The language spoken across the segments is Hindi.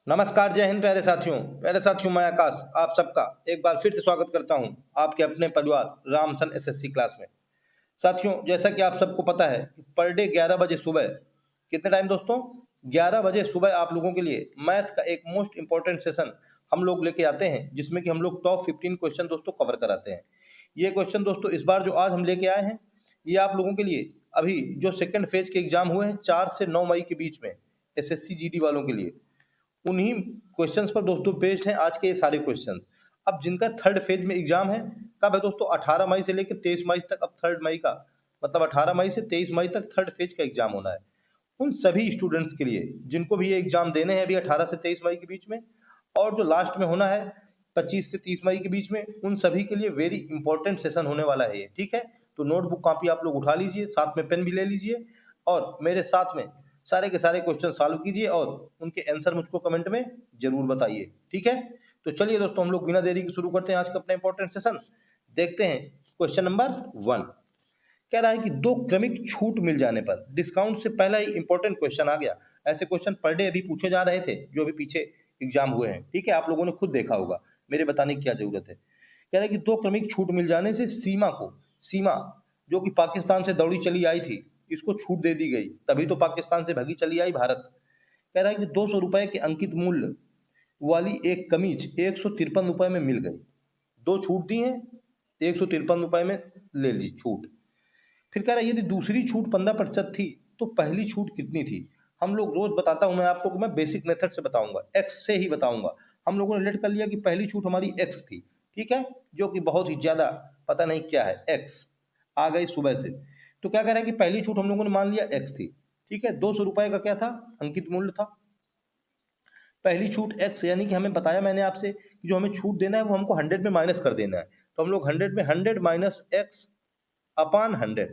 नमस्कार, जय हिंद प्यारे साथियों मैं आकाश आप सबका एक बार फिर से स्वागत करता हूं आपके अपने परिवार रामसन एसएससी क्लास में। साथियों, जैसा कि आप सबको पता है कि पर डे 11 बजे सुबह, कितने टाइम दोस्तों, 11 बजे सुबह आप लोगों के लिए मैथ का एक मोस्ट इंपॉर्टेंट सेशन हम लोग लेके आते हैं, जिसमें कि हम लोग टॉप 15 क्वेश्चन दोस्तों कवर कराते हैं। ये क्वेश्चन दोस्तों इस बार जो आज हम लेके आए हैं, ये आप लोगों के लिए अभी जो सेकेंड फेज के एग्जाम हुए हैं 4 से 9 मई के बीच में एसएससी जीडी वालों के लिए, उन्हीं क्वेश्चंस पर दोस्तों बेस्ड हैं आज के ये सारे क्वेश्चंस। अब जिनका थर्ड फेज में एग्जाम है, कब है दोस्तों, 18 मई से लेकर 23 मई तक। अब थर्ड मई का मतलब 18 मई से 23 मई तक थर्ड फेज का एग्जाम होना है उन सभी स्टूडेंट्स के लिए जिनको भी ये एग्जाम देने हैं अभी 18 से 23 मई के बीच में, और जो लास्ट में होना है 25 से 30 मई के बीच में, उन सभी के लिए वेरी इंपॉर्टेंट सेशन होने वाला है ये। ठीक है, तो नोटबुक कॉपी आप लोग उठा लीजिए, साथ में पेन भी ले लीजिए और मेरे साथ में सारे के सारे क्वेश्चन सॉल्व कीजिए और उनके आंसर मुझको कमेंट में जरूर बताइए। ठीक है, तो चलिए दोस्तों हम लोग बिना देरी के शुरू करते हैं आज का अपना इंपॉर्टेंट सेशन। देखते हैं क्वेश्चन नंबर 1। कह रहा है कि दो क्रमिक छूट मिल जाने पर, डिस्काउंट से पहला ही इंपॉर्टेंट क्वेश्चन आ गया। ऐसे क्वेश्चन पर डे अभी पूछे जा रहे थे जो अभी पीछे एग्जाम हुए हैं। ठीक है, आप लोगों ने खुद देखा होगा, मेरे बताने की क्या जरूरत है। कह रहा है कि दो क्रमिक छूट मिल जाने से सीमा जो कि पाकिस्तान से दौड़ी चली आई थी, इसको छूट दे दी गई, तभी तो पाकिस्तान से भगी चली आई भारत। कह रहा है कि 200 रुपए के अंकित मूल्य वाली एक कमीज 153 रुपए में मिल गई। दो छूट दी हैं, 153 रुपए में ले ली छूट। फिर कह रहा है यदि दूसरी छूट 15% थी तो पहली छूट कितनी थी। हम लोग रोज बताता हूं मैं आपको कि मैं बेसिक मेथड से बताऊंगा, एक्स से ही बताऊंगा। हम लोगों ने लेट कर लिया कि पहली छूट हमारी एक्स थी। ठीक है, जो कि बहुत ही ज्यादा पता नहीं क्या है, एक्स आ गई सुबह से। तो क्या कह रहा है कि पहली छूट हम लोगों ने मान लिया एक्स थी। ठीक है, 200 रुपए का क्या था, अंकित मूल्य था। पहली छूट एक्स, यानी कि हमें बताया मैंने आपसे कि जो हमें छूट देना है वो हमको 100 में माइनस कर देना है। तो हम लोग 100 में 100 माइनस एक्स अपान 100।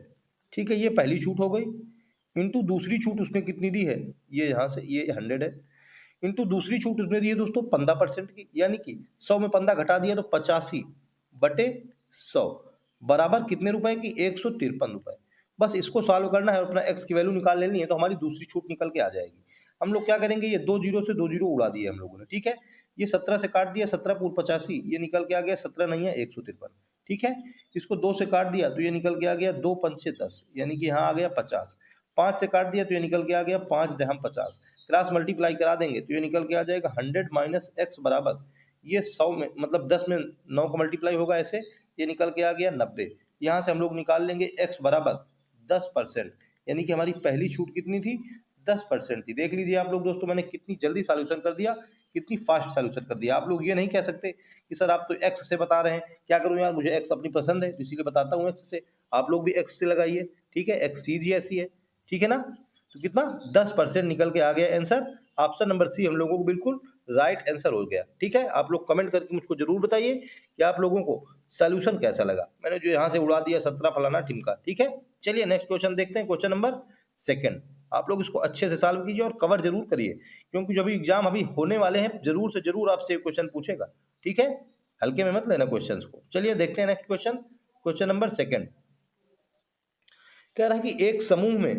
ठीक है, ये पहली छूट हो गई। इंटू दूसरी छूट उसने कितनी दी है, ये यहाँ से ये 100 है। इंटू दूसरी छूट उसने दी है दोस्तों 15% की, यानी कि 100 में 15 घटा दिया तो 85/100 बराबर कितने रुपए की, 153 रुपए। बस इसको सॉल्व करना है और अपना एक्स की वैल्यू निकाल लेनी है, तो हमारी दूसरी छूट निकल के आ जाएगी। हम लोग क्या करेंगे, ये दो जीरो से दो जीरो उड़ा दिए हम लोगों ने। ठीक है, ये 17 से काट दिया, 17 पूर्व 85, ये निकल के आ गया 17 नहीं है 153। ठीक है, इसको 2 से काट दिया तो ये निकल के आ गया 2 पंचे 10, यानी कि यहाँ आ गया 50। 5 से काट दिया तो ये निकल के आ गया 5 दहम 50। क्रॉस मल्टीप्लाई करा देंगे तो ये निकल के आ जाएगा 100 माइनस एक्स बराबर, ये 100 में मतलब 10 में 9 का मल्टीप्लाई होगा ऐसे, ये निकल के आ गया 90। यहाँ से हम लोग निकाल लेंगे एक्स बराबर 10%, यानी कि हमारी पहली छूट कितनी थी, 10% थी। देख लीजिए आप लोग दोस्तों, मैंने कितनी जल्दी सॉल्यूशन कर दिया, कितनी फास्ट सॉल्यूशन कर दिया। आप लोग ये नहीं कह सकते कि सर आप तो एक्स से बता रहे हैं, क्या करूं यार, मुझे एक्स अपनी पसंद है इसीलिए बताता हूं एक्स से। आप लोग भी एक्स से लगाइए। ठीक है, एक्स सीज ही ऐसी है। ठीक है ना, तो कितना 10% निकल के आ गया आंसर। ऑप्शन नंबर सी हम लोगों को बिल्कुल राइट आंसर हो गया। ठीक है, आप लोग कमेंट करके मुझको जरूर बताइए कि आप लोगों को सॉल्यूशन कैसा लगा। मैंने जो यहाँ से उड़ा दिया 17 फलाना टिमका। ठीक है, चलिए नेक्स्ट क्वेश्चन देखते हैं, क्वेश्चन नंबर 2। आप लोग इसको अच्छे से सॉल्व कीजिए और कवर जरूर करिए, क्योंकि जो भी एग्जाम अभी होने वाले हैं जरूर से जरूर आपसे क्वेश्चन पूछेगा। ठीक है, हल्के में मत लेना क्वेश्चंस को। चलिए देखते हैं नेक्स्ट क्वेश्चन, क्वेश्चन नंबर 2। कह रहा है कि एक समूह में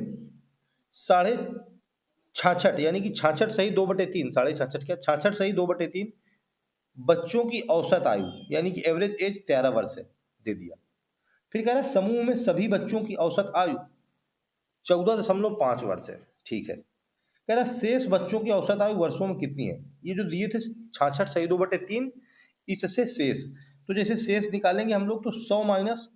66.66 यानी कि 66 सही 2/3, 66.66 क्या 66 सही 2/3 बच्चों की औसत आयु, यानी कि एवरेज एज 13 वर्ष है, दे दिया। फिर कह रहा है समूह में सभी बच्चों की औसत आयु 14.5 वर्ष है। ठीक है, कह रहा है शेष बच्चों की औसत आयु वर्षों में कितनी है। ये जो दिए थे 66 सही 2/3, इससे शेष, तो जैसे शेष निकालेंगे हम लोग तो 100 माइनस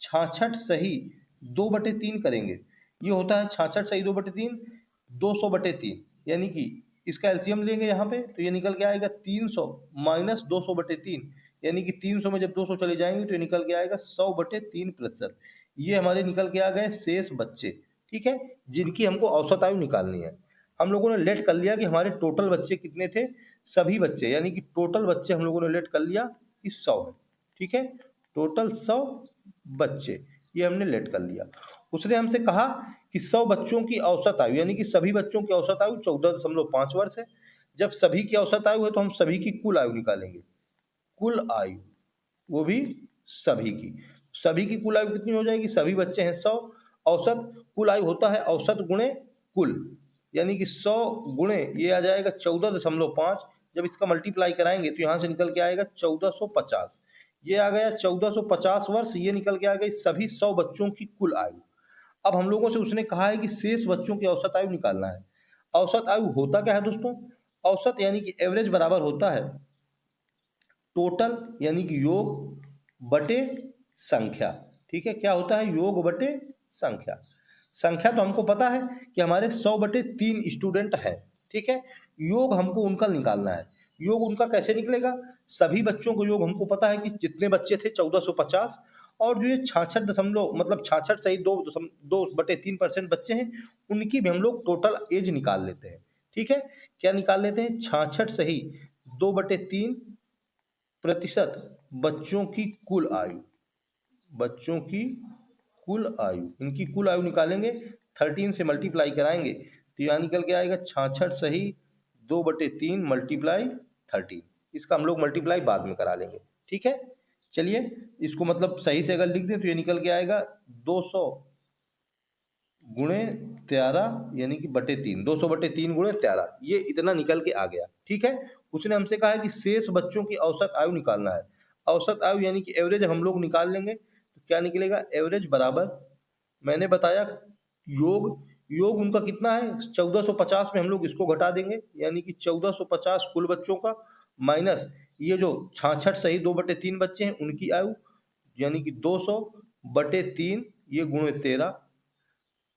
66 सही 2/3 करेंगे। ये होता है 66 सही 2/3, 200/3, यानी कि इसका एलसीएम लेंगे यहाँ पे तो ये निकल के आएगा 300 माइनस 200/3, यानी कि 300 में जब 200 चले जाएंगे तो ये निकल के आएगा 100/3%। ये हमारे निकल के आ गए शेष बच्चे। ठीक है, जिनकी हमको औसत आयु निकालनी है। हम लोगों ने लेट कर लिया कि हमारे टोटल बच्चे कितने थे, सभी बच्चे, यानी कि टोटल बच्चे हम लोगों ने लेट कर लिया इस 100 है। ठीक है, टोटल 100 बच्चे ये हमने लेट कर लिया। उसने हमसे कहा कि 100 बच्चों की औसत आयु, यानी कि सभी बच्चों की औसत आयु 14.5 वर्ष है। जब सभी की औसत आयु है तो हम सभी की कुल आयु निकालेंगे, कुल आयु, वो भी सभी की कुल आयु कितनी हो जाएगी, सभी बच्चे हैं 100, औसत कुल आयु होता है औसत गुणे कुल, यानी कि 100 गुणे ये आ जाएगा 14.5। जब इसका मल्टीप्लाई कराएंगे तो यहाँ से निकल के आएगा 1450। ये आ गया 1450 वर्ष, ये निकल के आ गई सभी 100 बच्चों की कुल आयु। अब हम लोगों से उसने कहा है कि शेष बच्चों की औसत आयु निकालना है। औसत आयु होता क्या है दोस्तों? औसत यानी कि एवरेज बराबर होता है टोटल यानी कि योग बटे संख्या। ठीक है, क्या होता है? योग बटे संख्या। संख्या तो हमको पता है कि हमारे 100/3 स्टूडेंट हैं। ठीक है, योग हमको उनका निकालना है। योग उनका कैसे निकलेगा? सभी बच्चों को योग हमको पता है कि जितने बच्चे थे 1450, और जो ये 66 मतलब 66 सही 2/3% बच्चे हैं, उनकी भी हम लोग टोटल एज निकाल लेते हैं। ठीक है, क्या निकाल लेते हैं? 66 सही 2/3% बच्चों की कुल आयु। बच्चों की कुल आयु, इनकी कुल आयु निकालेंगे, 13 से मल्टीप्लाई कराएंगे तो यहाँ निकल के आएगा 66 सही 2/3 मल्टीप्लाई 13। इसका हम लोग मल्टीप्लाई बाद में करा लेंगे। ठीक है, चलिए इसको मतलब सही से अगर लिख दें तो ये निकल के आएगा 200 गुणे 13 यानी कि बटे 3, 200/3 गुणे 13, ये इतना निकल के आ गया। ठीक है, उसने हमसे कहा है कि शेष बच्चों की औसत आयु निकालना है। औसत आयु यानी कि एवरेज हम लोग निकाल लेंगे तो क्या निकलेगा? एवरेज बराबर, मैंने बताया योग उनका कितना है 1450 में हम लोग इसको घटा देंगे, यानी कि 1450 कुल बच्चों का माइनस ये जो 66 सही 2/3 बच्चे हैं उनकी आयु, यानी कि 200/3 ये गुणे 13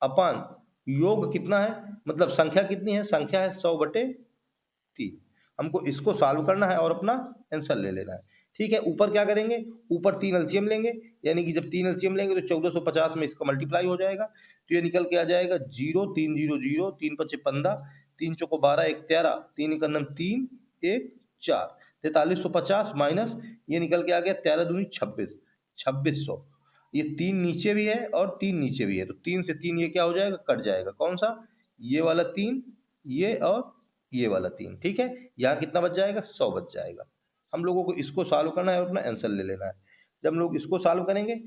अपान योग कितना है, मतलब संख्या कितनी है? संख्या है 100/3। हमको इसको सॉल्व करना है और अपना आंसर ले लेना है। ठीक है, ऊपर क्या करेंगे? ऊपर 3 एलसीएम लेंगे, यानी कि जब 3 एलसीएम लेंगे तो 1450 में इसका मल्टीप्लाई हो जाएगा तो ये निकल के आ जाएगा 0 3 0 0 3 5 15 3 चौको 12 1 13 3 1 3 1 4 4350 माइनस ये निकल के आ गया 13 दूनी 26 2600। ये 3 नीचे भी है और 3 नीचे भी है तो 3 से 3 ये क्या हो जाएगा? कट जाएगा। कौन सा? ये वाला 3, ये और ये वाला 3। ठीक है, यहाँ कितना बच जाएगा? 100 बच जाएगा। हम लोगों को इसको सॉल्व करना है और अपना आंसर ले लेना है। जब हम लोग इसको सॉल्व करेंगे,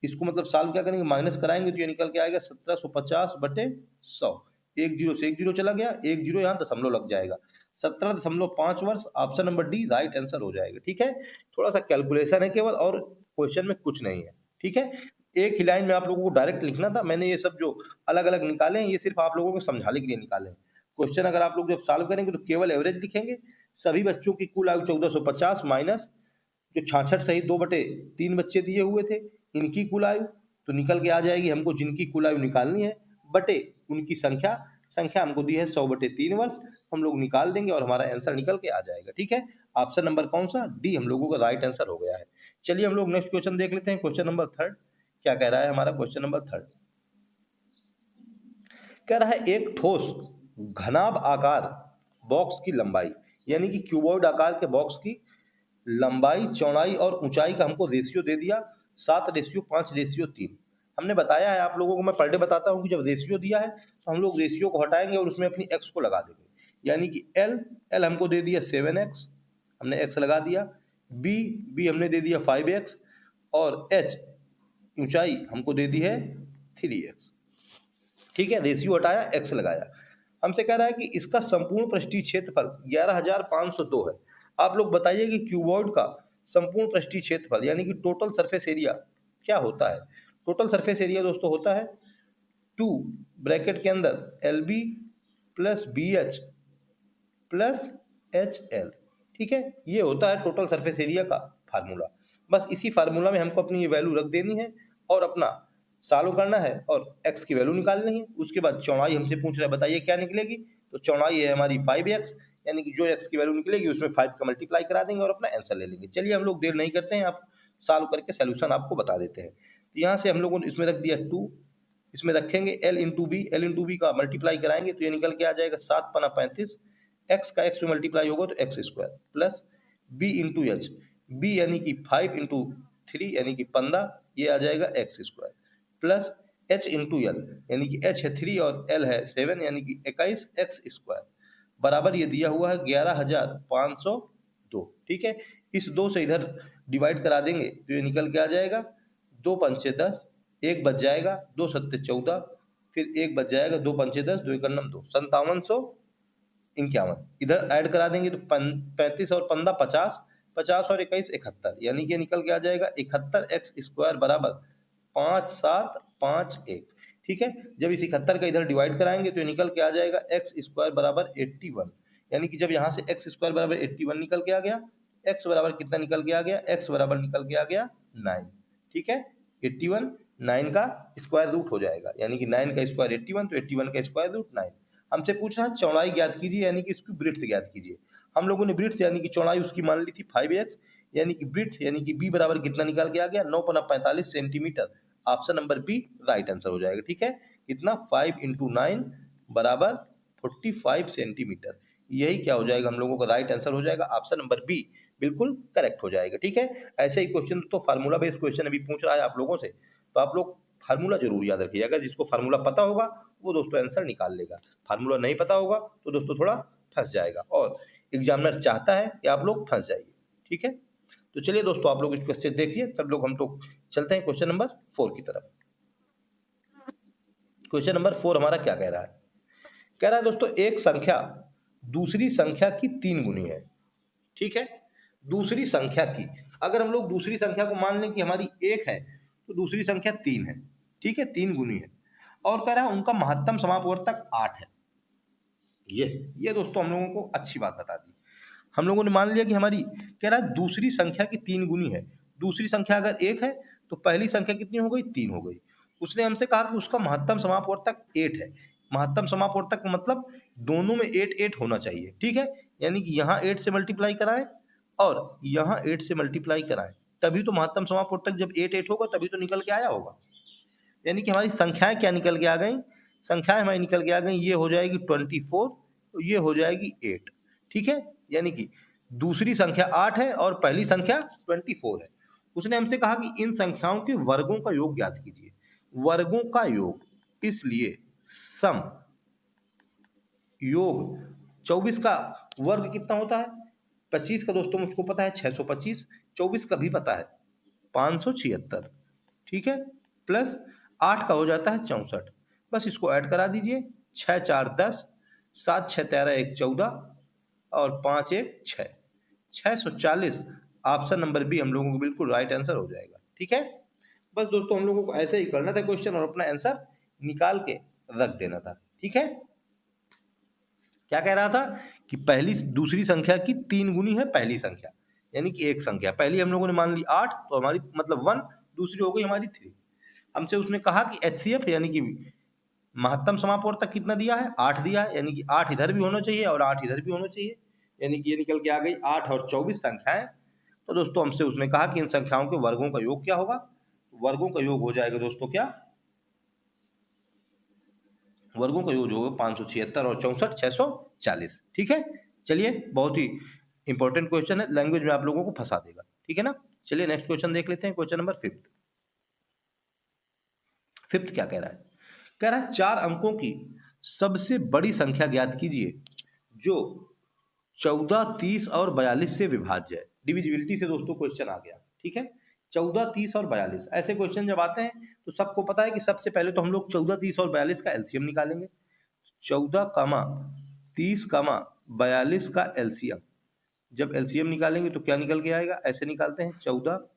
इसको मतलब सॉल्व क्या करेंगे? माइनस कराएंगे तो ये निकल के आएगा 1750/100। एक जीरो से एक जीरो चला गया, एक जीरो यहाँ दशमलव लग जाएगा, 17.5 वर्ष। Option number D right answer हो जाएगा। ठीक है, थोड़ा सा कैलकुलेशन है केवल और क्वेश्चन में कुछ नहीं है। ठीक है, एक ही लाइन में आप लोगों को डायरेक्ट लिखना था। मैंने ये सब जो अलग अलग निकाले हैं ये सिर्फ आप लोगों को समझाने के लिए निकाले हैं। क्वेश्चन अगर आप लोग जब सॉल्व करेंगे तो केवल एवरेज लिखेंगे, सभी बच्चों की कुल आयु 1450 माइनस जो 66 सही 2/3 बच्चे दिए हुए थे इनकी कुल आयु, तो निकल के आ जाएगी हमको जिनकी कुल आयु निकालनी है बटे उनकी संख्या। संख्या हमको दी है 100/3 वर्ष, हम लोग निकाल देंगे और हमारा आंसर निकल के आ जाएगा। ठीक है, ऑप्शन नंबर कौन सा? डी हम लोगों का राइट आंसर हो गया है। चलिए हम लोग नेक्स्ट क्वेश्चन देख लेते हैं। क्वेश्चन नंबर 3 क्या कह रहा है हमारा? क्वेश्चन नंबर 3 कह रहा है एक ठोस घनाभ आकार बॉक्स की लंबाई, यानी कि क्यूबॉइड आकार के बॉक्स की लंबाई चौड़ाई और ऊंचाई का हमको रेशियो दे दिया 7:5:3। हमने बताया है आप लोगों को, मैं पर डे बताता हूँ कि जब रेशियो दिया है तो हम लोग रेशियो को हटाएंगे और उसमें अपनी एक्स को लगा देंगे, यानी कि एल हमको दे दिया 7x, हमने एक्स लगा दिया। बी हमने दे दिया 5x और एच ऊंचाई हमको दे दी है 3x। ठीक है, रेशियो हटाया, एक्स लगाया। हमसे कह रहा है कि इसका संपूर्ण पृष्ठीय क्षेत्रफल 11,502 है। आप लोग बताइए कि क्यूबॉइड का संपूर्ण पृष्ठीय क्षेत्रफल यानी कि टोटल सरफेस एरिया क्या होता है? टोटल सरफेस एरिया दोस्तों होता है 2 ब्रैकेट के अंदर LB plus BH plus HL। ठीक है, ये होता है टोटल सरफेस एरिया का फार्मूला। बस इसी फार्मूला में हमको अपनी ये वैल्यू रख देनी है और अपना सॉल्व करना है और x की वैल्यू निकालनी है। उसके बाद चौड़ाई हमसे पूछ रहा है, बताइए क्या निकलेगी? तो चौड़ाई है हमारी 5x, यानी कि जो x की वैल्यू निकलेगी उसमें 5 का मल्टीप्लाई करा देंगे और अपना आंसर ले लेंगे। चलिए हम लोग देर नहीं करते हैं, आप सॉल्व करके सोल्यूशन आपको बता देते हैं। तो यहाँ से हम लोगों ने इसमें रख दिया 2, इसमें रखेंगे L इंटू बी का मल्टीप्लाई कराएंगे तो ये निकल के आ जाएगा 7×35, x का x में मल्टीप्लाई होगा तो x square plus b into H, B यानी कि 5×3 यानी कि 15, ये आ जाएगा x square plus h into L, यानी कि h है 3 और l है 7 यानी कि 21 एक्स स्क्वायर बराबर ये दिया हुआ है 11,502। ठीक है, इस 2 से इधर डिवाइड करा देंगे तो ये निकल के आ जाएगा 2×5 = 10, 1 बच जाएगा, 2×7 = 14, फिर 1 बच जाएगा, 2 पंचे 10, 2 एकम 2, 5751। इधर ऐड करा देंगे तो 35 और 15 50, 50 और 21 71, यानी कि निकल के आ जाएगा 71x² बराबर 5751। ठीक है, जब इस 71 का इधर डिवाइड कराएंगे तो निकल के आ जाएगा x² बराबर 81, यानी कि जब यहाँ से x² बराबर 81 निकल के आ गया, x बराबर कितना निकल के आ गया, x बराबर निकल के आ गया 9। ठीक है, 81 9 का स्क्वायर रूट हो जाएगा, यानी कि 9 का स्क्वायर 81, तो 81 का स्क्वायर रूट 9। हमसे पूछ रहा है चौड़ाई ज्ञात कीजिए, यानी कि इसकी ब्रिड्थ ज्ञात कीजिए। हम लोगों ने ब्रिड्थ यानी कि चौड़ाई उसकी मान ली थी 5x, यानी कि ब्रिड्थ यानी कि b बराबर कितना निकल के आ गया, 9×45 centimetre. Option number B right answer हो जाएगा। ठीक है, कितना 5 × 9 बराबर 45 सेंटीमीटर। यही क्या हो जाएगा, हम लोगों का राइट आंसर हो जाएगा, ऑप्शन नंबर बी बिल्कुल करेक्ट हो जाएगा। ठीक है, ऐसे ही क्वेश्चन तो फार्मूला बेस्ड क्वेश्चन अभी पूछ रहा है आप लोगों से, तो आप लोग फार्मूला जरूर याद रखिएगा। जिसको फार्मूला पता होगा वो दोस्तों आंसर निकाल लेगा, फार्मूला नहीं पता होगा तो दोस्तों थोड़ा फंस जाएगा, और एग्जामिनर चाहता है कि आप लोग फंस जाइए। ठीक है, तो चलिए दोस्तों आप लोग इस क्वेश्चन देखिए, तब लोग हम तो चलते हैं क्वेश्चन नंबर 4 की तरफ। क्वेश्चन नंबर 4 हमारा क्या कह रहा है, कह रहा है दोस्तों एक संख्या दूसरी संख्या की 3 गुनी है। ठीक है, दूसरी संख्या की, अगर हम लोग दूसरी संख्या को मान लें कि हमारी 1 है तो दूसरी संख्या 3 है। ठीक है, 3 गुनी है, और कह रहा है उनका महत्तम समापवर्तक 8 है। ये दोस्तों हम लोगों को अच्छी बात बता दी। हम लोगों ने मान लिया कि हमारी, कह रहा है दूसरी संख्या की 3 गुनी है। दूसरी संख्या अगर 1 है तो पहली संख्या कितनी हो गई, 3 हो गई। उसने हमसे कहा कि उसका महत्तम समापवर्तक 8 है। महत्तम समापवर्तक मतलब दोनों में 8 8 होना चाहिए। ठीक है, यानी कि यहाँ 8 से मल्टीप्लाई कराएं और यहाँ 8 से मल्टीप्लाई कराएं, तभी तो महत्तम समापवर्तक जब 8 8 होगा तभी तो निकल के आया होगा। यानी कि हमारी संख्याएं क्या निकल के आ गई, संख्याएं हमारी निकल के आ गई, ये हो जाएगी 24, तो ये हो जाएगी 8। ठीक है, यानी कि दूसरी संख्या 8 है और पहली संख्या 24 है। उसने हमसे कहा कि इन संख्याओं के वर्गों का योग ज्ञात कीजिए। वर्गों का योग, इसलिए सम योग 24 का वर्ग कितना होता है, 25 का दोस्तों मुझको पता है 625, 24 का भी पता है 576। ठीक है, प्लस 8 का हो जाता है 64। बस इसको ऐड करा दीजिए, 6 4 10, 7 6 13 1 14 और 5 1 6, 640। ऑप्शन नंबर बी हम लोगों को बिल्कुल राइट आंसर हो जाएगा। ठीक है, बस दोस्तों हम लोगों को ऐसे ही करना था क्वेश्चन और अपना आंसर निकाल के रख देना था। ठीक है, क्या कह रहा था कि पहली दूसरी संख्या की 3 गुनी है पहली संख्या, यानी कि एक संख्या पहली हम लोगों ने मान ली 8, तो हमारी मतलब 1, दूसरी हो गई हमारी 3। हमसे उसने कहा कि HCF यानी कि महत्तम समापवर्तक कितना दिया है, 8 दिया है, यानी कि 8 इधर भी होना चाहिए और 8 इधर भी होना चाहिए, यानी कि ये निकल के आ गई 8 और 24 संख्याएं। तो दोस्तों हमसे उसने कहा कि इन संख्याओं के वर्गों का योग क्या होगा, वर्गों का योग हो जाएगा दोस्तों क्या, वर्गों का योग होगा 576 और 64 640। ठीक है, चलिए बहुत ही इंपॉर्टेंट क्वेश्चन है, लैंग्वेज में आप लोगों को फंसा देगा। ठीक है ना, चलिए नेक्स्ट क्वेश्चन देख लेते हैं, क्वेश्चन नंबर 5। फिफ्थ क्या कह रहा है, कह रहा है 4 अंकों की सबसे बड़ी संख्या ज्ञात कीजिए जो 14 30 और 42 से विभाज्य है। डिविजिबिलिटी से दोस्तों क्वेश्चन आ गया। ठीक है, 14 30 और 42 ऐसे क्वेश्चन जब आते हैं तो सबको पता है कि सबसे पहले तो हम लोग 14 30 और 42 का एलसीएम निकालेंगे। 14, 30, 42 का एलसीएम, जब एलसीएम निकालेंगे तो क्या निकल के आएगा, ऐसे निकालते हैं 14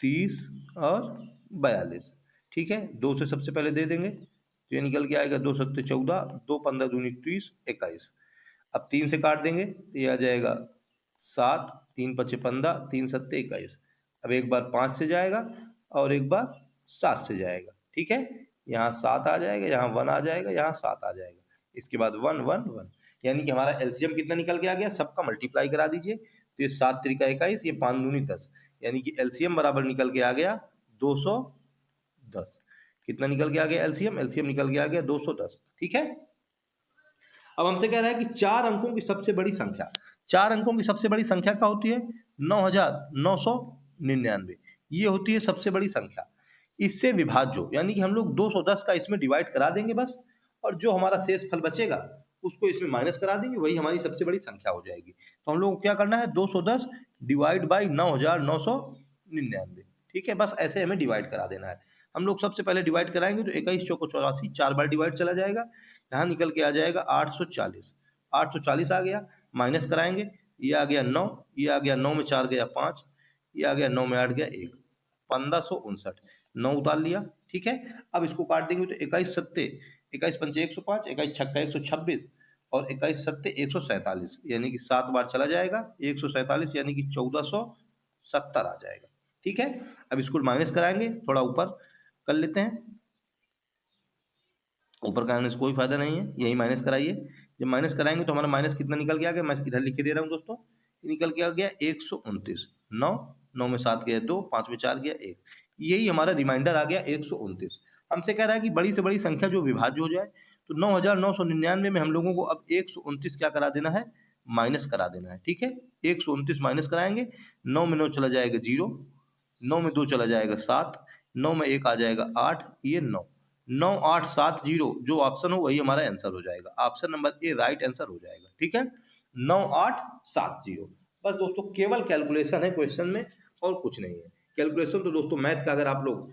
30 और 42। ठीक है, 2 से सबसे पहले दे देंगे तो ये निकल के आएगा 2 सत्ते 14, 2 15 दूनी 30 21। अब 3 से काट देंगे तो ये आ जाएगा 7, 3 पचे 15, 3 सत्ते 21। अब एक बार 5 से जाएगा और एक बार 7 से जाएगा। ठीक है, यहाँ 7 आ जाएगा, यहाँ 1 आ जाएगा, यहाँ 7 आ जाएगा, इसके बाद 1 1 1, यानी कि हमारा एलसीएम कितना निकल के आ गया, सबका मल्टीप्लाई करा दीजिए तो ये 7 त्रिका 21, ये 5 दूनी 10, यानी कि एलसीएम बराबर निकल के आ गया 210। कितना निकल के आ गया एलसीएम, एलसीएम निकल के आ गया 210। ठीक है, अब हमसे कह रहा है कि 4 अंकों की सबसे बड़ी संख्या, 4 अंकों की सबसे बड़ी संख्या क्या होती है, 9999, ये होती है सबसे बड़ी संख्या। इससे विभाज्य, यानी कि हम लोग 210 का इसमें डिवाइड करा देंगे बस, और जो हमारा शेष फल बचेगा उसको इसमें माइनस करा देंगे, वही हमारी सबसे बड़ी संख्या हो जाएगी। तो हम लोग को क्या करना है, 210 डिवाइड बाई 9999। ठीक है, बस ऐसे हमें डिवाइड करा देना है। हम लोग सबसे पहले डिवाइड कराएंगे तो 21 चौको 84, 4 बार डिवाइड चला जाएगा, यहाँ निकल के आ जाएगा 840। 840 आ गया, माइनस कराएंगे, ये आ गया 9, ये आ गया 9 में 4 गया 5, ये आ गया 9 में 8 गया 1, 1559, 9 उतार लिया। ठीक है, अब इसको काट देंगे तो 21 सत्ते 21 पंचे 105, 21 छक्का 126 और 21 सत्ते 147, यानी कि 7 बार चला जाएगा, 147 यानी कि 1470 आ जाएगा। ठीक है, अब इसको माइनस कराएंगे, थोड़ा ऊपर कर लेते हैं, ऊपर कराने से कोई फायदा नहीं है, यही माइनस कराइए। जब माइनस कराएंगे तो हमारा माइनस कितना निकल के आ गया, मैं इधर लिख के दे रहा हूँ दोस्तों, निकल के आ गया 129, 9, 9 में 7 गया 2, 5 में 4 गया 1, यही हमारा रिमाइंडर आ गया 129। हमसे कह रहा है कि बड़ी से बड़ी संख्या जो विभाज्य हो जाए, तो 9999 में हम लोगों को अब 129 क्या करा देना है, माइनस करा देना है। ठीक है, 129 माइनस कराएंगे, 9 में 9 चला जाएगा 0, 9 में 2 चला जाएगा 7, 9 में 1 आ जाएगा 8, ये 9, 9870 जो ऑप्शन हो वही हमारा आंसर हो जाएगा, option number A right answer हो जाएगा। ठीक है, 9870। बस दोस्तों केवल कैलकुलेशन है क्वेश्चन में और कुछ नहीं है। कैलकुलेशन तो दोस्तों मैथ का अगर आप लोग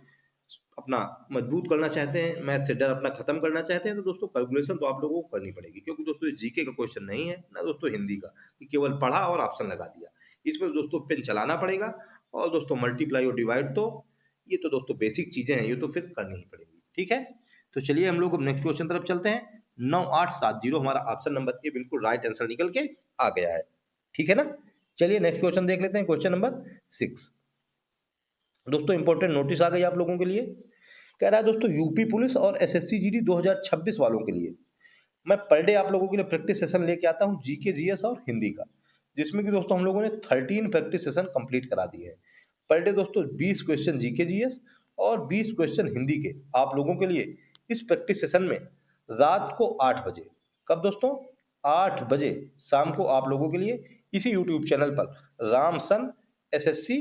अपना मजबूत करना चाहते हैं, मैथ से डर अपना खत्म करना चाहते हैं, तो दोस्तों कैलकुलेशन तो आप लोगों को करनी पड़ेगी, क्योंकि दोस्तों ये जीके का क्वेश्चन नहीं है ना दोस्तों हिंदी का कि केवल पढ़ा और ऑप्शन लगा दिया। इसमें दोस्तों पेन चलाना पड़ेगा, और दोस्तों मल्टीप्लाई और डिवाइड तो ये तो दोस्तों बेसिक चीजें हैं, ये तो फिर करनी ही पड़ेगी। ठीक है, तो चलिए हम लोग नेक्स्ट क्वेश्चन तरफ चलते हैं। 9870 हमारा ऑप्शन नंबर ए बिल्कुल राइट आंसर निकल के आ गया है। ठीक है ना, चलिए नेक्स्ट क्वेश्चन देख लेते हैं, क्वेश्चन नंबर 6। दोस्तों इंपॉर्टेंट नोटिस आ गई आप लोगों के लिए, कह रहा है दोस्तों यूपी पुलिस और एसएससी जीडी 2026 वालों के लिए मैं पर डे आप लोगों के लिए प्रैक्टिस सेशन लेके आता हूं जीके जीएस और हिंदी का, जिसमें कि दोस्तों हम लोगों ने 13 प्रैक्टिस सेशन कंप्लीट करा दिए हैं। पर डे दोस्तों 20 क्वेश्चन जीके जीएस और 20 क्वेश्चन हिंदी के आप लोगों के लिए इस प्रैक्टिस सेशन में रात को 8 बजे, कब दोस्तों 8 बजे शाम को आप लोगों के लिए इसी यूट्यूब चैनल पर रामसन एसएससी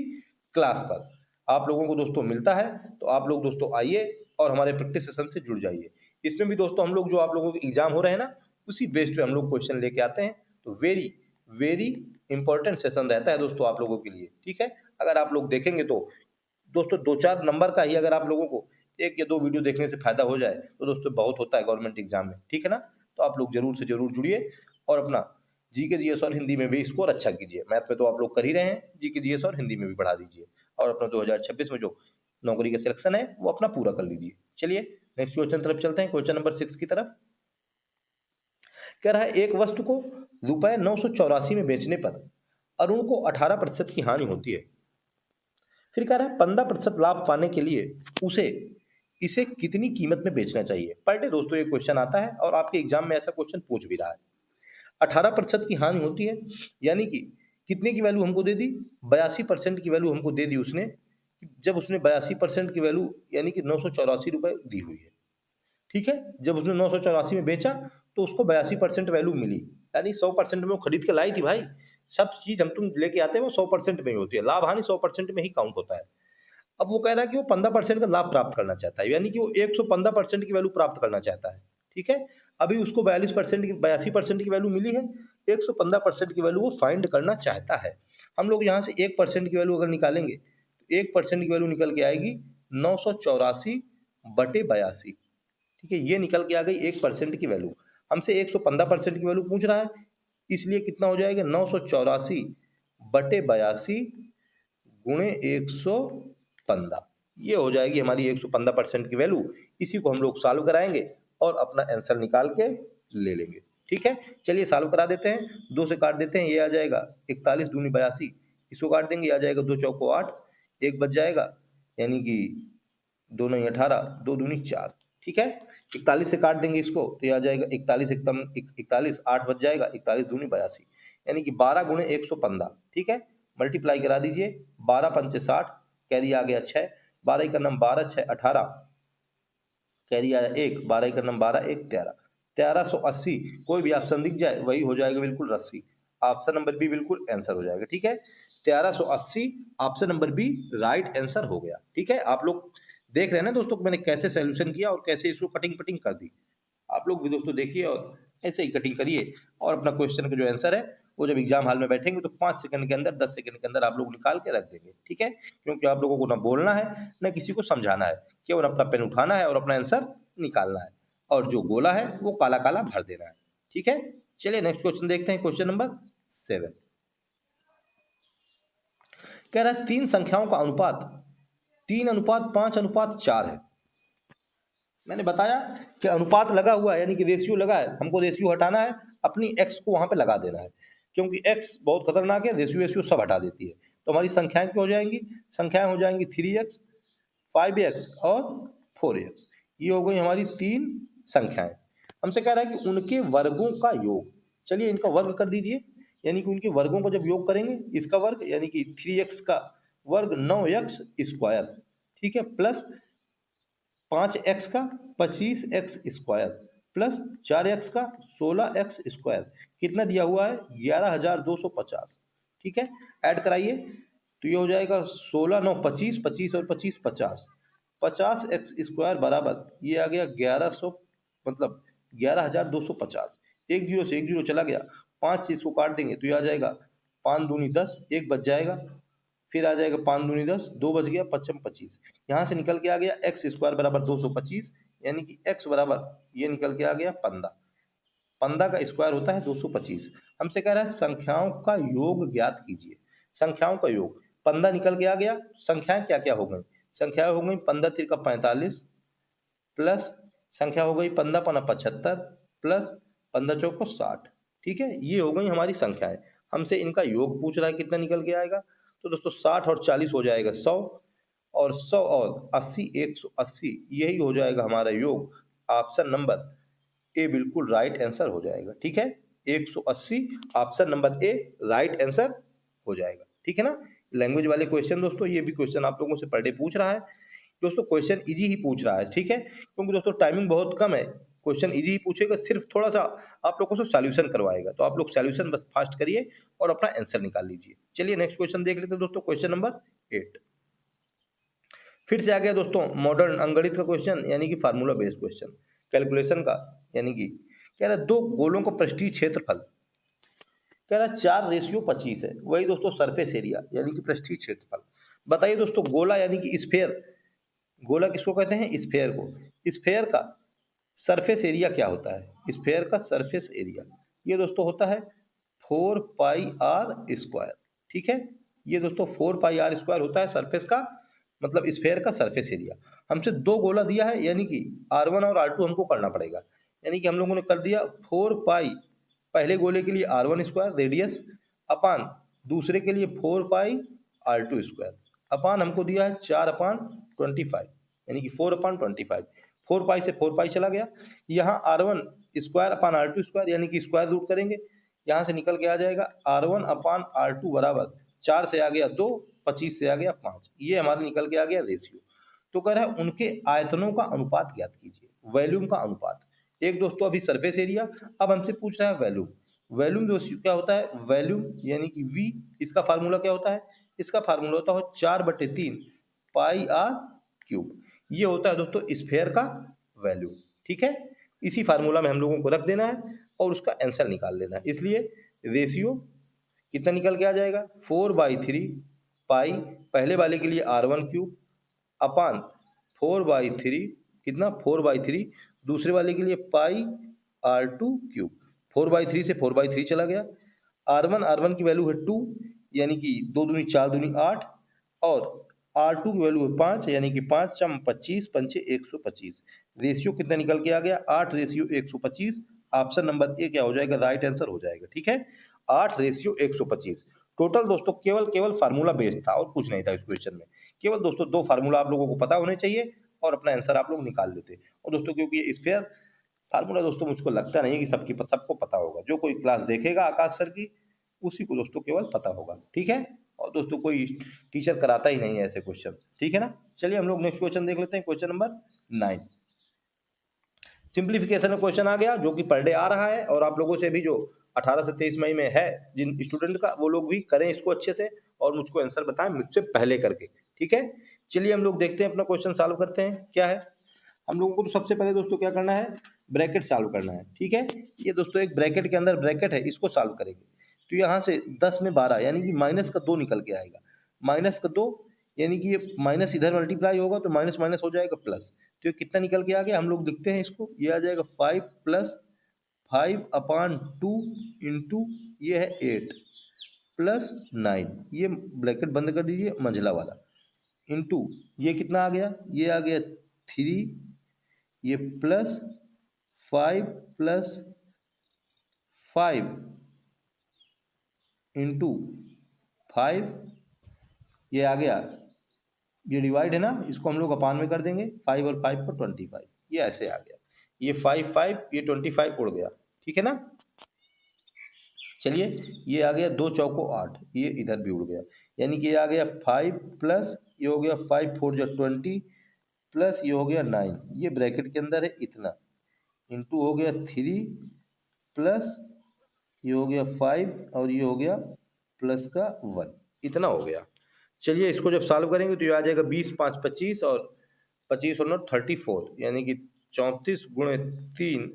क्लास पर आप लोगों को दोस्तों मिलता है। तो आप लोग दोस्तों आइए और हमारे प्रैक्टिस सेशन से जुड़ जाइए। इसमें भी दोस्तों हम लोग जो आप लोगों के एग्जाम हो रहे हैं ना, उसी बेस्ड पे हम लोग क्वेश्चन लेके आते हैं। तो वेरी वेरी इंपॉर्टेंट सेशन रहता है दोस्तों आप लोगों के लिए। ठीक है, अगर आप लोग देखेंगे तो दोस्तों 2-4 नंबर का ही अगर आप लोगों को 1 या 2 वीडियो देखने से फायदा हो जाए तो दोस्तों बहुत होता है गवर्नमेंट एग्जाम में। ठीक है ना, तो आप लोग जरूर से जरूर जुड़िए और अपना जीके जीएस और हिंदी में भी स्कोर अच्छा कीजिए। मैथ में तो आप लोग कर ही रहे हैं, जीके जीएस और हिंदी में भी बढ़ा दीजिए और अपना 2026 में जो नौकरी का सिलेक्शन है वो अपना पूरा कर लीजिए। चलिए नेक्स्ट क्वेश्चन तरफ चलते हैं, क्वेश्चन नंबर 6 की तरफ। कह रहा है एक वस्तु को रुपए 984 में बेचने पर अरुण को 18% की हानि होती है। फिर कह रहा है 15% लाभ पाने के लिए उसे इसे कितनी कीमत में बेचना चाहिए। पर डे दोस्तों ये क्वेश्चन आता है और आपके एग्जाम में ऐसा क्वेश्चन पूछ भी रहा है। 18% की हानि होती है, यानी कि कितने की वैल्यू हमको दे दी, 82% की वैल्यू हमको दे दी उसने, जब उसने 82% की वैल्यू यानी कि 984 रुपए दी हुई है। ठीक है, जब उसने 984 में बेचा तो उसको 82% वैल्यू मिली, यानी 100% में वो खरीद के लाई थी भाई। सब चीज हम तुम लेके आते हैं वो 100% में ही होती है, लाभ हानि 100% में ही काउंट होता है। अब वो कह रहा है कि वो 15% का लाभ प्राप्त करना चाहता है, यानी कि वो 115% की वैल्यू प्राप्त करना चाहता है। ठीक है, अभी उसको 42% की 82% की वैल्यू मिली है, 115% की वैल्यू वो फाइंड करना चाहता है। हम लोग यहाँ से 1% की वैल्यू अगर निकालेंगे तो 1% की वैल्यू निकल के आएगी 984/82। ठीक है, ये निकल के आ गई 1% की वैल्यू। हमसे 115% की वैल्यू पूछ रहा है, इसलिए कितना हो जाएगा 984/82 गुणे 115, ये हो जाएगी हमारी 115% की वैल्यू। इसी को हम लोग सॉल्व कराएंगे और अपना आंसर निकाल के ले लेंगे। ठीक है, चलिए सॉल्व करा देते हैं, 2 से काट देते हैं, ये आ जाएगा 41 दूनी 82, इसको काट देंगे, आ जाएगा 2 चौको 8, 1 बच जाएगा, यानी कि 2 नहीं 18, 2 दूनी 4। ठीक है, 41 से काट देंगे इसको तो ये आ जाएगा 41 एकदम 41, 8 बच जाएगा, 41 दूनी 82, यानी कि 12 गुणे 115। ठीक है, मल्टीप्लाई करा दीजिए, 12 पंचे 60, कैरी आ गया 6, 12 का नंबर 12, 6 18, कैरी आया 1, 12 का नंबर 12, 1 13, 1380। कोई भी ऑप्शन दिख जाए वही हो जाएगा बिल्कुल रस्सी, ऑप्शन नंबर बी बिल्कुल आंसर हो जाएगा। ठीक है, 1380 option number B right answer हो गया। ठीक है, आप लोग देख रहे हैं ना दोस्तों मैंने कैसे सॉल्यूशन किया और कैसे इसको कटिंग पटिंग कर दी। आप लोग भी दोस्तों देखिए और ऐसे ही कटिंग करिए और अपना क्वेश्चन का जो आंसर है वो जब एग्जाम हॉल में बैठेंगे तो 5 सेकंड के अंदर 10 सेकंड के अंदर आप लोग निकाल के रख देंगे। ठीक है, क्योंकि आप लोगों को ना बोलना है ना किसी को समझाना है, केवल अपना पेन उठाना है और अपना आंसर निकालना है, और जो गोला है वो काला काला भर देना है। ठीक है, चलिए नेक्स्ट क्वेश्चन देखते हैं, क्वेश्चन नंबर 7। कह रहा है तीन संख्याओं का अनुपात 3:5:4 है। मैंने बताया कि अनुपात लगा हुआ है, यानी कि रेशियो लगा है, हमको रेशियो हटाना है, अपनी एक्स को वहां पे लगा देना है, क्योंकि एक्स बहुत खतरनाक है, रेशियो सब हटा देती है। तो हमारी संख्याएं क्या हो जाएंगी? संख्याएं हो जाएंगी 3x, 5x और 4x। ये हो गई हमारी तीन संख्याएं। हमसे कह रहा है कि उनके वर्गों का योग। चलिए इनका वर्ग कर दीजिए, यानी कि उनके वर्गों को जब योग करेंगे, इसका वर्ग यानी कि 3x का वर्ग 9x², ठीक है, प्लस 5x का 25x² प्लस 4x का 16x², कितना दिया हुआ है? 11,250। ठीक है, ऐड कराइए तो ये हो जाएगा 16 9 25, 25 और 25 50, 50x² बराबर ये आ गया 1100, मतलब 11,250। एक जीरो से एक जीरो चला गया, 5 से इसको काट देंगे तो ये आ जाएगा 5 दूनी 10, एक बच जाएगा, फिर आ जाएगा 5 दूनी 10, 2 बच गया, 55 25। यहाँ से निकल के आ गया x² बराबर 225, यानी कि x बराबर ये निकल के आ गया 15। 15 का स्क्वायर होता है 225। हमसे कह रहा है संख्याओं का योग ज्ञात कीजिए। संख्याओं का योग 15 निकल के आ गया। संख्याएं क्या क्या हो गई? संख्याएं हो गई 15 3 का 45, प्लस संख्या हो गई 15 पना 75, प्लस 15 चौको 60। ठीक है, ये हो गई हमारी संख्याएं। हमसे इनका योग पूछ रहा है, कितना निकल के आएगा? तो दोस्तों 60 और 40 हो जाएगा 100, और 100 और 80 180, यही हो जाएगा हमारा योग। ऑप्शन नंबर ए बिल्कुल राइट आंसर हो जाएगा। ठीक है, 180 option number A right answer हो जाएगा। ठीक है ना, लैंग्वेज वाले क्वेश्चन दोस्तों, ये भी क्वेश्चन आप लोगों से पर डे पूछ रहा है दोस्तों। क्वेश्चन इजी ही पूछ रहा है, ठीक है, क्योंकि दोस्तों टाइमिंग बहुत कम है। क्वेश्चन इजी ही पूछेगा, सिर्फ थोड़ा सा आप लोगों से सॉल्यूशन करवाएगा, तो आप लोग सॉल्यूशन बस फास्ट करिए और अपना आंसर निकाल लीजिए। चलिए नेक्स्ट क्वेश्चन देख लेते हैं दोस्तों, क्वेश्चन नंबर 8। फिर से आ गया दोस्तों मॉडर्न अंगणित का क्वेश्चन, यानी कि फार्मूला बेस्ड क्वेश्चन कैलकुलेशन का। यानी कि कह रहा है दो गोलों का पृष्ठीय क्षेत्रफल, कह रहा है 4:25 है। वही दोस्तों सरफेस एरिया, यानी कि पृष्ठीय क्षेत्रफल। बताइए दोस्तों, गोला यानी कि स्फेयर, गोला किसको कहते हैं? स्फेयर को। स्फेयर का सरफेस एरिया क्या होता है? स्फेयर का सरफेस एरिया ये दोस्तों होता है 4πr²। ठीक है, ये दोस्तों 4πr² होता है सरफेस का, मतलब स्फेयर का सरफेस एरिया। हमसे दो गोला दिया है, यानी कि R1 और R2 हमको करना पड़ेगा। यानी कि हम लोगों ने कर दिया 4π, पहले गोले के लिए R1² रेडियस, अपान दूसरे के लिए 4πr², अपान हमको दिया है 4/25, यानी कि 4/25। 4π से 4π चला गया, यहाँ R1² अपान R2², यानी कि स्क्वायर रूट करेंगे, यहाँ से निकल के आ जाएगा R1 अपान R2 बराबर 4 से आ गया 2, 25 से आ गया 5, ये हमारा निकल के आ गया रेशियो। तो कह रहा है उनके आयतनों का अनुपात ज्ञात कीजिए, वॉल्यूम का अनुपात। एक दोस्तों अभी सरफेस एरिया, अब हमसे पूछ रहा है वॉल्यूम। वॉल्यूम दोस्तों क्या होता है? वॉल्यूम यानी कि V, इसका फार्मूला क्या होता है? इसका फार्मूला होता है 4/3 πr³। ये होता है दोस्तों स्फेयर का वैल्यू। ठीक है, इसी फार्मूला में हम लोगों को रख देना है और उसका आंसर निकाल लेना है। इसलिए रेशियो कितना निकल के आ जाएगा? 4/3 पाई, पहले वाले के लिए R1³ अपान 4/3, कितना? 4/3, दूसरे वाले के लिए पाई R2³। 4/3 से 4/3 चला गया, R1 की वैल्यू है 2, यानी कि 2 दूनी 4 दूनी 8, और R2 की वैल्यू है 5, यानी कि 5 × 25 पंचे 125। रेशियो कितना निकल के आ गया? 8:125। ऑप्शन नंबर ए क्या हो जाएगा? राइट आंसर हो जाएगा। ठीक है, 8:125। टोटल दोस्तों केवल फार्मूला बेस्ड था और कुछ नहीं था इस क्वेश्चन में। केवल दोस्तों दो फार्मूला आप लोगों को पता होने चाहिए और अपना आंसर आप लोग निकाल लेते। और दोस्तों क्योंकि ये स्फेयर फार्मूला दोस्तों मुझको लगता नहीं कि सबको पता होगा। जो कोई क्लास देखेगा आकाश सर की, उसी को दोस्तों केवल पता होगा। ठीक है, और दोस्तों कोई टीचर कराता ही नहीं है ऐसे क्वेश्चन। ठीक है ना, चलिए हम लोग नेक्स्ट क्वेश्चन देख लेते हैं, क्वेश्चन नंबर 9। सिंप्लीफिकेशन का क्वेश्चन आ गया, जो कि पर डे आ रहा है, और आप लोगों से भी जो 18 से 23 मई में है जिन स्टूडेंट का, वो लोग भी करें इसको अच्छे से और मुझको आंसर बताएं मुझसे पहले करके। ठीक है, चलिए हम लोग देखते हैं, अपना क्वेश्चन सॉल्व करते हैं। क्या है, हम लोगों को तो सबसे पहले दोस्तों क्या करना है? ब्रैकेट सॉल्व करना है। ठीक है, ये दोस्तों एक ब्रैकेट के अंदर ब्रैकेट है, इसको सॉल्व करेंगे। तो यहाँ से 10 में 12, यानी कि -2 निकल के आएगा। -2 यानी कि ये माइनस इधर मल्टीप्लाई होगा तो माइनस माइनस हो जाएगा प्लस, तो ये कितना निकल के आ गया, हम लोग लिखते हैं इसको, ये आ जाएगा 5 प्लस 5/2 इंटू ये है 8 प्लस 9, ये ब्रैकेट बंद कर दीजिए मंझला वाला, इंटू ये कितना आ गया, ये आ गया 3, ये प्लस 5 प्लस 5 इंटू 5, ये आ गया, ये डिवाइड है ना, इसको हम लोग अपान में कर देंगे, 5 और 5 पर 25, ये ऐसे आ गया, ये 5 5 ये 25 उड़ गया, ठीक है ना। चलिए ये आ गया 2 चौको 8, ये इधर भी उड़ गया, यानी कि ये आ गया 5 प्लस ये हो गया 5 4 जो 20 प्लस ये हो गया 9, ये ब्रैकेट के अंदर है इतना, इंटू हो गया 3 प्लस ये हो गया 5 और ये हो गया प्लस का 1, इतना हो गया। चलिए इसको जब सॉल्व करेंगे तो ये आ जाएगा 20 5 25 और 25 और 9 34, यानी कि 34 गुणे 3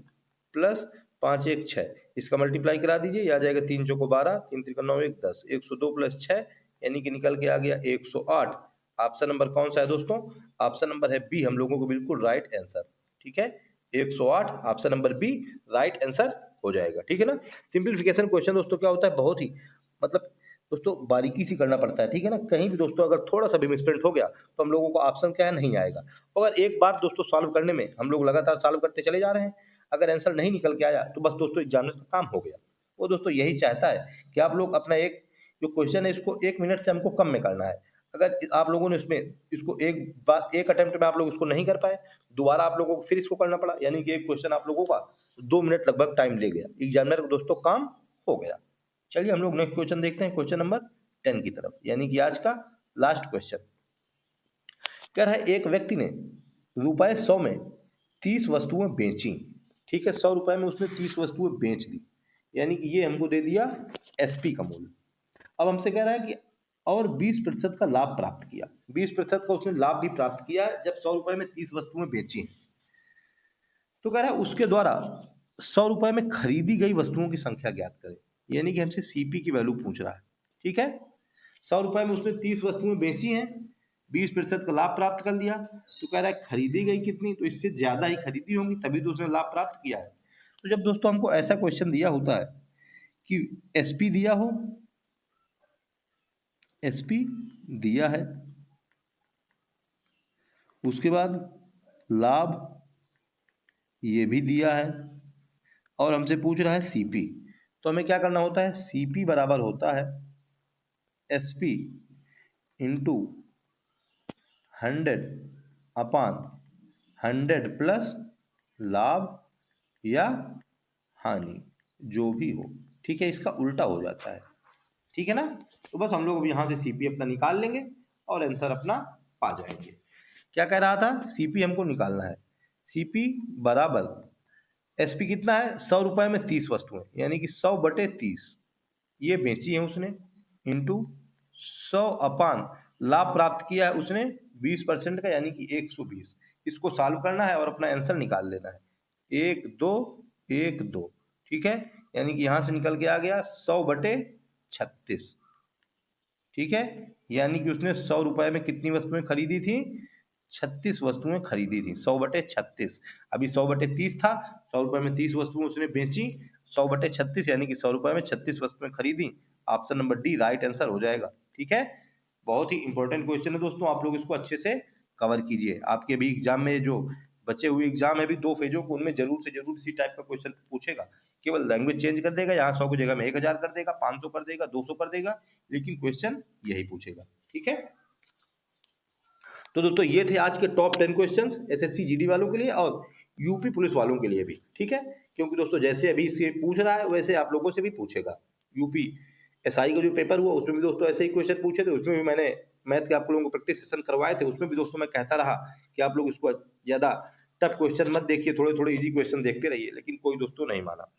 प्लस 5 1 6, इसका मल्टीप्लाई करा दीजिए, ये आ जाएगा 3 चौको 12 3 3 9 1 10, 102 प्लस 6 यानी कि निकल के आ गया 108। ऑप्शन नंबर कौन सा है दोस्तों, ऑप्शन नंबर है बी, हम लोगों को बिल्कुल राइट आंसर, ठीक है 108, option number B right answer हो जाएगा, ठीक है ना। सिंपलीफिकेशन क्वेश्चन दोस्तों क्या होता है, बहुत ही मतलब दोस्तों बारीकी से करना पड़ता है, ठीक है ना, कहीं भी दोस्तों अगर थोड़ा सा भी मिसप्रिंट हो गया तो हम लोगों को ऑप्शन क्या है नहीं आएगा, अगर एक बार दोस्तों सॉल्व करने में हम लोग लगातार सॉल्व करते चले जा रहे हैं, अगर आंसर नहीं निकल के आया तो बस दोस्तों एग्जामिनर का काम हो गया, वो दोस्तों यही चाहता है कि आप लोग अपना एक जो क्वेश्चन है इसको 1 मिनट से हमको कम में करना है, अगर आप लोगों ने इसमें इसको एक बार एक अटेम्प्ट में आप लोग इसको नहीं कर पाए, दोबारा आप लोगों को फिर इसको करना पड़ा, यानी कि एक क्वेश्चन आप लोगों का 2 मिनट लगभग टाइम ले गया, एग्जामिनर का दोस्तों काम हो गया। चलिए हम लोग नेक्स्ट क्वेश्चन देखते हैं, क्वेश्चन नंबर 10 की तरफ, यानी कि आज का लास्ट क्वेश्चन। कह रहा है एक व्यक्ति ने रुपए 100 में 30 वस्तुएं बेची, ठीक है 100 रुपए में उसने 30 वस्तुएं बेच दी, यानी कि ये हमको दे दिया एसपी का मूल्य। अब हमसे कह रहा है कि और 20% का लाभ प्राप्त किया, 20% का उसने लाभ भी प्राप्त किया जब 100 रुपए में 30 वस्तुएं बेची, तो कह रहा है उसके द्वारा 100 रुपए में खरीदी गई वस्तुओं की संख्या ज्ञात करें, यानी कि हमसे सीपी की वैल्यू पूछ रहा है, ठीक है 100 रुपए में उसने 30 वस्तुएं बेची हैं, 20% का लाभ प्राप्त कर लिया, तो कह रहा है खरीदी गई कितनी, तो इससे ज्यादा ही खरीदी होंगी तभी तो उसने लाभ प्राप्त किया है। तो जब दोस्तों हमको ऐसा क्वेश्चन दिया होता है कि एसपी दिया हो, एसपी दिया है, उसके बाद लाभ ये भी दिया है और हमसे पूछ रहा है सीपी, तो हमें क्या करना होता है, सीपी बराबर होता है एसपी इंटू 100 अपान 100 प्लस लाभ या हानि जो भी हो, ठीक है इसका उल्टा हो जाता है, ठीक है ना। तो बस हम लोग अब यहाँ से सीपी अपना निकाल लेंगे और आंसर अपना पा जाएंगे। क्या कह रहा था, सीपी हमको निकालना है, सीपी बराबर एसपी कितना है 100 रुपए में 30 वस्तुएं, यानी कि 100 बटे 30 ये बेची है उसने, इंटू 100 अपान लाभ प्राप्त किया है उसने 20% का, यानी कि 120, इसको सॉल्व करना है और अपना आंसर निकाल लेना है, 1 2 1 2, ठीक है, यानी कि यहां से निकल के आ गया 100 बटे 36, ठीक है, यानी कि उसने 100 रुपए में कितनी वस्तुएं खरीदी थी, 36 वस्तुएं खरीदी थी, 100 बटे 36, अभी 100 बटे 30 था, 100 रुपए में 30 वस्तुएं उसने बेची, 100 बटे 36 यानी कि 100 रुपए में 36 वस्तुएं खरीदी, option number D right answer हो जाएगा, ठीक है। बहुत ही इंपॉर्टेंट क्वेश्चन है दोस्तों, आप लोग इसको अच्छे से कवर कीजिए, आपके भी एग्जाम में जो बचे हुए एग्जाम है अभी 2 फेजों को, उनमें जरूर से जरूर इसी टाइप का क्वेश्चन पूछेगा, केवल लैंग्वेज चेंज कर देगा, यहाँ 100 की जगह में 1000 कर देगा, 500 कर देगा, 200 कर देगा, लेकिन क्वेश्चन यही पूछेगा, ठीक है। तो दोस्तों ये थे आज के टॉप 10 क्वेश्चंस एसएससी जीडी वालों के लिए और यूपी पुलिस वालों के लिए भी, ठीक है, क्योंकि दोस्तों जैसे अभी से पूछ रहा है वैसे आप लोगों से भी पूछेगा, यूपी एसआई का जो पेपर हुआ उसमें भी दोस्तों ऐसे ही क्वेश्चन पूछे थे, उसमें भी मैंने मैथ के आप लोगों को प्रैक्टिस सेशन करवाए थे, उसमें भी दोस्तों मैं कहता रहा कि आप लोग इसको ज्यादा टफ क्वेश्चन मत देखिए, थोड़े थोड़े इजी क्वेश्चन देखते रहिए, लेकिन कोई दोस्तों नहीं माना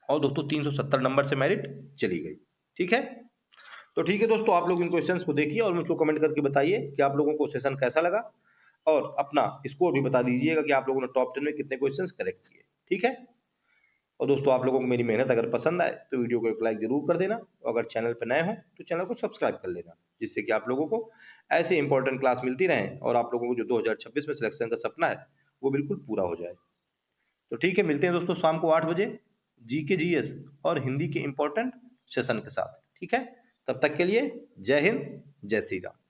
और दोस्तों 370 नंबर से मेरिट चली गई, ठीक है। तो ठीक है दोस्तों, आप लोग इन क्वेश्चंस को देखिए और मुझको कमेंट करके बताइए कि आप लोगों को सेशन कैसा लगा और अपना स्कोर भी बता दीजिएगा कि आप लोगों ने टॉप 10 में कितने क्वेश्चंस करेक्ट किए, ठीक है। और दोस्तों, आप लोगों को मेरी मेहनत अगर पसंद आए तो वीडियो को एक लाइक जरूर कर देना, और अगर चैनल पर नए हो तो चैनल को सब्सक्राइब कर लेना, जिससे कि आप लोगों को ऐसे इंपॉर्टेंट क्लास मिलती रहें और आप लोगों को जो 2026 में सिलेक्शन का सपना है वो बिल्कुल पूरा हो जाए। तो ठीक है, मिलते हैं दोस्तों शाम को 8 बजे जीके जीएस और हिंदी के इंपॉर्टेंट सेशन के साथ। ठीक है, तब तक के लिए जय हिंद, जय श्री राम।